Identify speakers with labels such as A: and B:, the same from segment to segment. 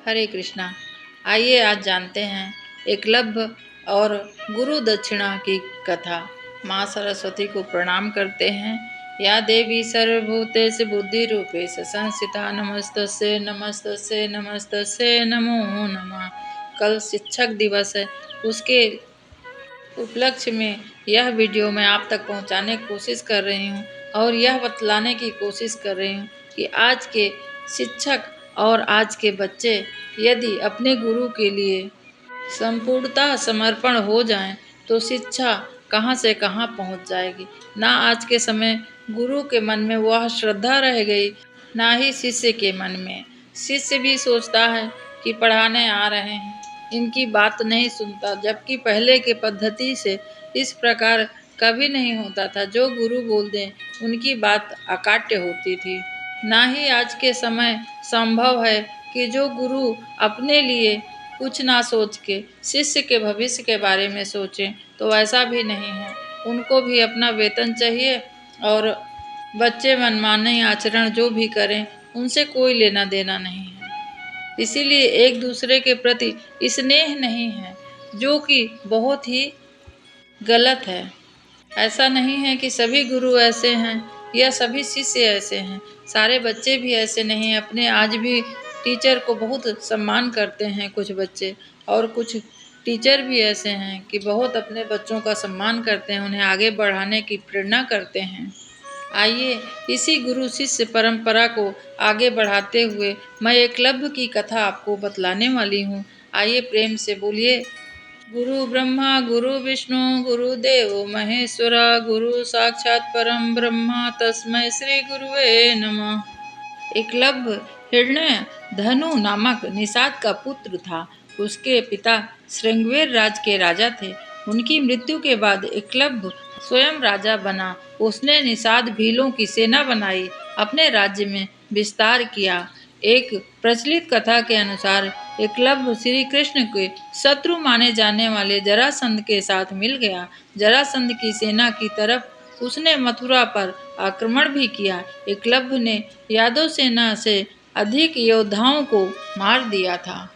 A: हरे कृष्णा। आइए आज जानते हैं एकलव्य और गुरु दक्षिणा की कथा। माँ सरस्वती को प्रणाम करते हैं। या देवी सर्वभूतेषु बुद्धि रूपेश संस्थिता नमस्तस्यै नमस्तस्यै नमस्तस्यै नमो नमः। कल शिक्षक दिवस है, उसके उपलक्ष्य में यह वीडियो मैं आप तक पहुंचाने की कोशिश कर रही हूं और यह बतलाने की कोशिश कर रही हूं कि आज के शिक्षक और आज के बच्चे यदि अपने गुरु के लिए संपूर्णतः समर्पण हो जाएं तो शिक्षा कहां से कहां पहुंच जाएगी। ना आज के समय गुरु के मन में वह श्रद्धा रह गई, ना ही शिष्य के मन में। शिष्य भी सोचता है कि पढ़ाने आ रहे हैं, इनकी बात नहीं सुनता, जबकि पहले के पद्धति से इस प्रकार कभी नहीं होता था। जो गुरु बोल दें उनकी बात अकाट्य होती थी। ना ही आज के समय संभव है कि जो गुरु अपने लिए कुछ ना सोच के शिष्य के भविष्य के बारे में सोचें, तो ऐसा भी नहीं है। उनको भी अपना वेतन चाहिए और बच्चे मनमाने आचरण जो भी करें उनसे कोई लेना देना नहीं है। इसीलिए एक दूसरे के प्रति स्नेह नहीं है, जो कि बहुत ही गलत है। ऐसा नहीं है कि सभी गुरु ऐसे हैं या सभी शिष्य ऐसे हैं। सारे बच्चे भी ऐसे नहीं हैं। अपने आज भी टीचर को बहुत सम्मान करते हैं कुछ बच्चे, और कुछ टीचर भी ऐसे हैं कि बहुत अपने बच्चों का सम्मान करते हैं, उन्हें आगे बढ़ाने की प्रेरणा करते हैं। आइए इसी गुरु शिष्य परंपरा को आगे बढ़ाते हुए मैं एकलव्य की कथा आपको बतलाने वाली हूँ। आइए प्रेम से बोलिए, गुरु ब्रह्मा गुरु विष्णु गुरुदेव महेश्वर गुरु साक्षात परम ब्रह्मा तस्मै श्री गुरुवे नमः। एकलव्य हिरण्य धनु नामक निषाद का पुत्र था। उसके पिता श्रृंगवेर राज के राजा थे। उनकी मृत्यु के बाद एकलव्य स्वयं राजा बना। उसने निषाद भीलों की सेना बनाई, अपने राज्य में विस्तार किया। एक प्रचलित कथा के अनुसार एकलव्य श्री कृष्ण के शत्रु माने जाने वाले जरासंध के साथ मिल गया। जरासंध की सेना की तरफ उसने मथुरा पर आक्रमण भी किया। एकलव्य ने यादव सेना से अधिक योद्धाओं को मार दिया था।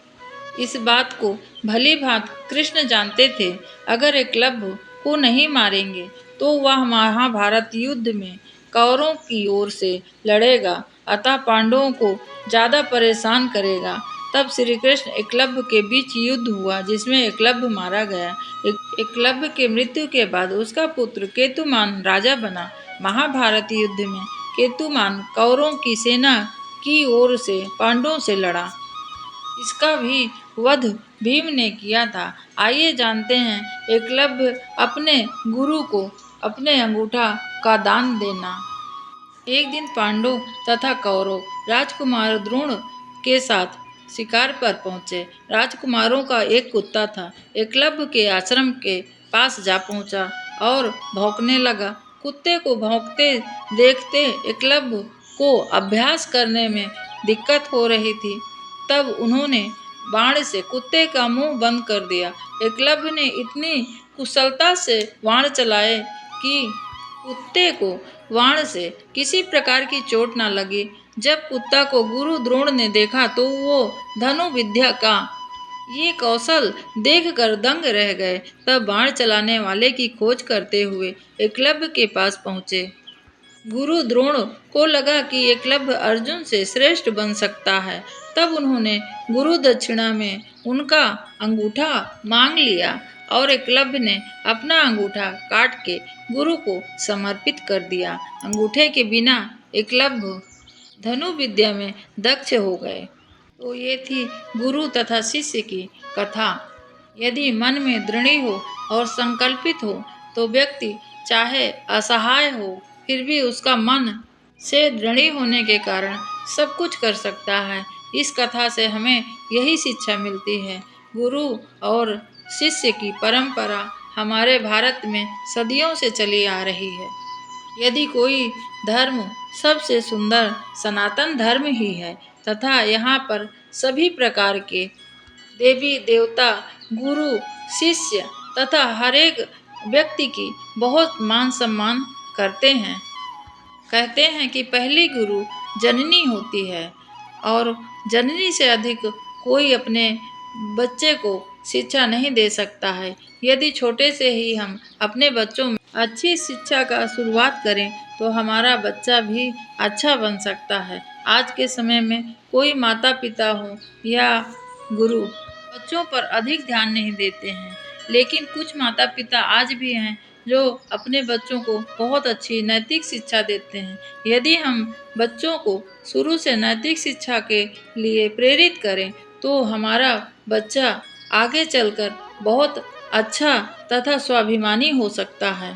A: इस बात को भली भांति कृष्ण जानते थे। अगर एकलव्य को नहीं मारेंगे तो वह महाभारत युद्ध में कौरवों की ओर से लड़ेगा, अतः पांडवों को ज्यादा परेशान करेगा। तब श्री कृष्ण एकलव्य के बीच युद्ध हुआ, जिसमें एकलव्य मारा गया। एकलव्य के मृत्यु के बाद उसका पुत्र केतुमान राजा बना। महाभारत युद्ध में केतुमान कौरवों की सेना की ओर से पांडवों से लड़ा। इसका भी वध भीम ने किया था। आइए जानते हैं एकलव्य अपने गुरु को अपने अंगूठा का दान देना। एक दिन पांडव तथा कौरव राजकुमार द्रोण के साथ शिकार पर पहुंचे। राजकुमारों का एक कुत्ता था। एकलव्य के आश्रम के पास जा पहुंचा और भौंकने लगा। कुत्ते को भौंकते देखते एकलव्य को अभ्यास करने में दिक्कत हो रही थी। तब उन्होंने बाण से कुत्ते का मुंह बंद कर दिया। एकलव्य ने इतनी कुशलता से बाण चलाए कि कुत्ते को बाण से किसी प्रकार की चोट न लगी। जब कुत्ता को गुरु द्रोण ने देखा तो वो धनु विद्या का ये कौशल देखकर दंग रह गए। तब बाण चलाने वाले की खोज करते हुए एकलव्य के पास पहुंचे। गुरु द्रोण को लगा कि एकलव्य अर्जुन से श्रेष्ठ बन सकता है। तब उन्होंने गुरु दक्षिणा में उनका अंगूठा मांग लिया और एकलव्य ने अपना अंगूठा काट के गुरु को समर्पित कर दिया। अंगूठे के बिना एकलव्य धनु विद्या में दक्ष हो गए। तो ये थी गुरु तथा शिष्य की कथा। यदि मन में दृढ़ हो और संकल्पित हो तो व्यक्ति चाहे असहाय हो, फिर भी उसका मन से दृढ़ होने के कारण सब कुछ कर सकता है। इस कथा से हमें यही शिक्षा मिलती है। गुरु और शिष्य की परंपरा हमारे भारत में सदियों से चली आ रही है। यदि कोई धर्म सबसे सुंदर सनातन धर्म ही है तथा यहाँ पर सभी प्रकार के देवी देवता, गुरु, शिष्य तथा हर एक व्यक्ति की बहुत मान सम्मान करते हैं। कहते हैं कि पहली गुरु जननी होती है और जननी से अधिक कोई अपने बच्चे को शिक्षा नहीं दे सकता है। यदि छोटे से ही हम अपने बच्चों में अच्छी शिक्षा का शुरुआत करें तो हमारा बच्चा भी अच्छा बन सकता है। आज के समय में कोई माता पिता हो या गुरु बच्चों पर अधिक ध्यान नहीं देते हैं, लेकिन कुछ माता पिता आज भी हैं जो अपने बच्चों को बहुत अच्छी नैतिक शिक्षा देते हैं। यदि हम बच्चों को शुरू से नैतिक शिक्षा के लिए प्रेरित करें तो हमारा बच्चा आगे चलकर बहुत अच्छा तथा स्वाभिमानी हो सकता है।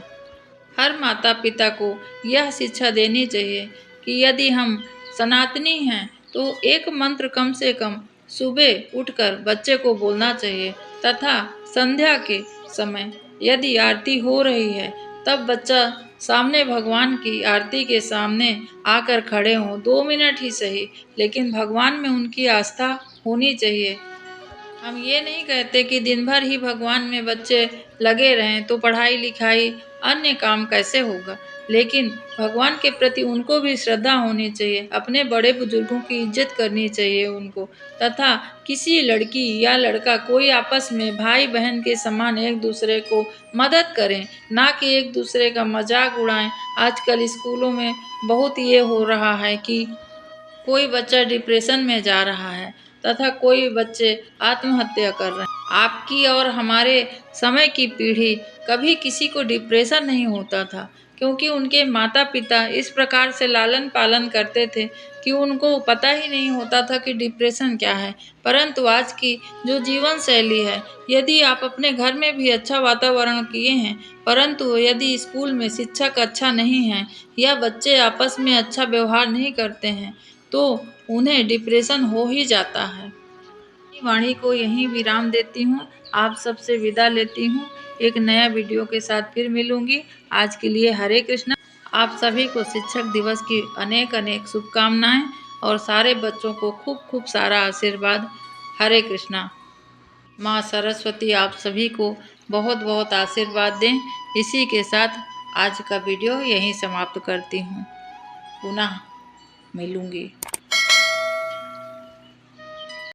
A: हर माता पिता को यह शिक्षा देनी चाहिए कि यदि हम सनातनी हैं तो एक मंत्र कम से कम सुबह उठकर बच्चे को बोलना चाहिए तथा संध्या के समय यदि आरती हो रही है तब बच्चा सामने भगवान की आरती के सामने आकर खड़े हों, 2 मिनट ही सही, लेकिन भगवान में उनकी आस्था होनी चाहिए। हम ये नहीं कहते कि दिन भर ही भगवान में बच्चे लगे रहें तो पढ़ाई लिखाई अन्य काम कैसे होगा, लेकिन भगवान के प्रति उनको भी श्रद्धा होनी चाहिए। अपने बड़े बुजुर्गों की इज्जत करनी चाहिए उनको, तथा किसी लड़की या लड़का कोई आपस में भाई बहन के समान एक दूसरे को मदद करें, ना कि एक दूसरे का मजाक उड़ाएं। आजकल स्कूलों में बहुत ये हो रहा है कि कोई बच्चा डिप्रेशन में जा रहा है तथा कोई बच्चे आत्महत्या कर रहे हैं। आपकी और हमारे समय की पीढ़ी कभी किसी को डिप्रेशन नहीं होता था, क्योंकि उनके माता पिता इस प्रकार से लालन पालन करते थे कि उनको पता ही नहीं होता था कि डिप्रेशन क्या है। परंतु आज की जो जीवन शैली है, यदि आप अपने घर में भी अच्छा वातावरण किए हैं, परंतु यदि स्कूल में शिक्षक अच्छा नहीं है या बच्चे आपस में अच्छा व्यवहार नहीं करते हैं तो उन्हें डिप्रेशन हो ही जाता है। अपनी वाणी को यहीं विराम देती हूँ, आप सबसे विदा लेती हूँ। एक नया वीडियो के साथ फिर मिलूंगी। आज के लिए हरे कृष्णा। आप सभी को शिक्षक दिवस की अनेक अनेक शुभकामनाएं और सारे बच्चों को खूब खूब सारा आशीर्वाद। हरे कृष्णा। माँ सरस्वती आप सभी को बहुत बहुत आशीर्वाद दें। इसी के साथ आज का वीडियो यहीं समाप्त करती हूँ। पुनः मिलूंगी।